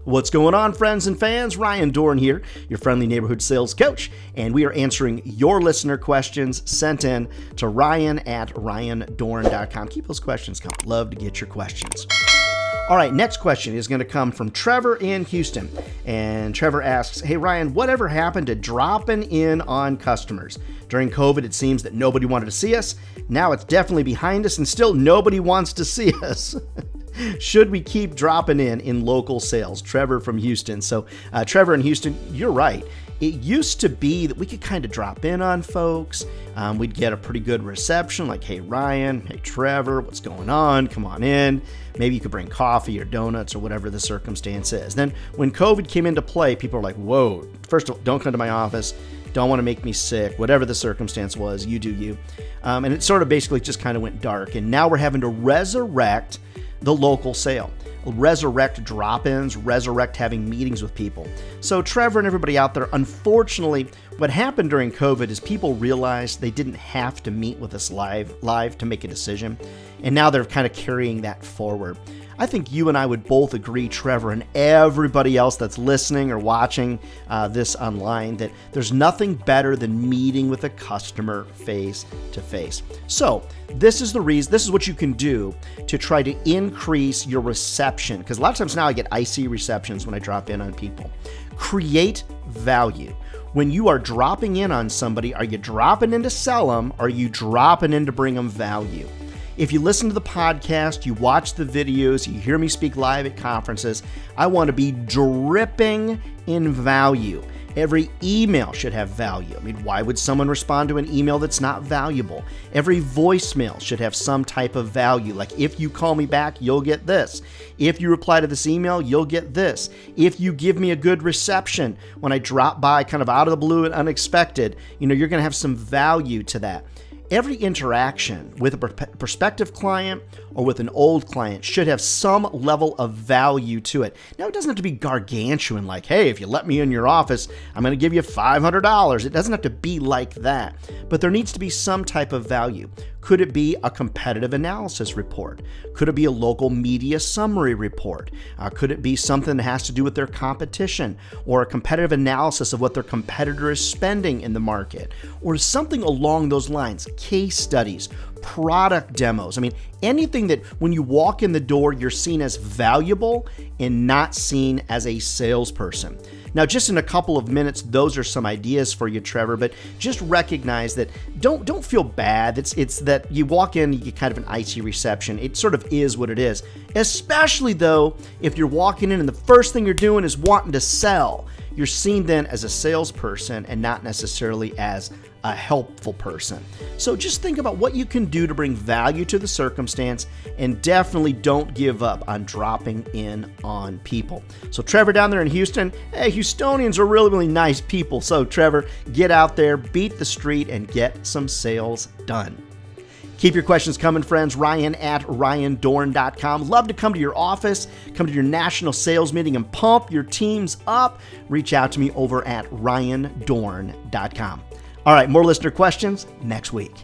What's going on, friends and fans? Ryan Dohrn here, your friendly neighborhood sales coach, and we are answering your listener questions sent in to ryan@ryandohrn.com. Keep those questions coming. Love to get your questions. All right, next question is going to come from Trevor in Houston. And Trevor asks, hey, Ryan, whatever happened to dropping in on customers? During COVID, it seems that nobody wanted to see us. Now it's definitely behind us and still nobody wants to see us. Should we keep dropping in local sales? Trevor from Houston. So Trevor in Houston, you're right. It used to be that we could kind of drop in on folks. We'd get a pretty good reception like, hey, Ryan, hey, Trevor, what's going on? Come on in. Maybe you could bring coffee or donuts or whatever the circumstance is. Then when COVID came into play, people were like, whoa, first of all, don't come to my office. Don't want to make me sick. Whatever the circumstance was, you do you. And it sort of basically just kind of went dark. And now we're having to resurrect the local sale. Resurrect drop-ins, resurrect having meetings with people. So Trevor and everybody out there, unfortunately, what happened during COVID is people realized they didn't have to meet with us live to make a decision. And now they're kind of carrying that forward. I think you and I would both agree, Trevor, and everybody else that's listening or watching this online, that there's nothing better than meeting with a customer face to face. So this is the reason, this is what you can do to try to increase your reception. Because a lot of times now I get icy receptions when I drop in on people. Create value. When you are dropping in on somebody, are you dropping in to sell them? Or are you dropping in to bring them value? If you listen to the podcast, you watch the videos, you hear me speak live at conferences, I want to be dripping in value. Every email should have value. I mean, why would someone respond to an email that's not valuable? Every voicemail should have some type of value. Like, if you call me back, you'll get this. If you reply to this email, you'll get this. If you give me a good reception when I drop by kind of out of the blue and unexpected, you're going to have some value to that. Every interaction with a prospective client or with an old client should have some level of value to it. Now, it doesn't have to be gargantuan, like, hey, if you let me in your office, I'm going to give you $500. It doesn't have to be like that, but there needs to be some type of value. Could it be a competitive analysis report? Could it be a local media summary report? Could it be something that has to do with their competition or a competitive analysis of what their competitor is spending in the market, or something along those lines? Case studies, product demos. I mean, anything that when you walk in the door, you're seen as valuable and not seen as a salesperson. Now, just in a couple of minutes, those are some ideas for you, Trevor, but just recognize that don't feel bad. It's that you walk in, you get kind of an icy reception. It sort of is what it is, especially though, if you're walking in and the first thing you're doing is wanting to sell. You're seen then as a salesperson and not necessarily as a helpful person. So just think about what you can do to bring value to the circumstance, and definitely don't give up on dropping in on people. So Trevor down there in Houston, hey, Houstonians are really, really nice people. So Trevor, get out there, beat the street, and get some sales done. Keep your questions coming, friends. Ryan@ryandohrn.com. Love to come to your office, come to your national sales meeting and pump your teams up. Reach out to me over at ryandohrn.com. All right, more listener questions next week.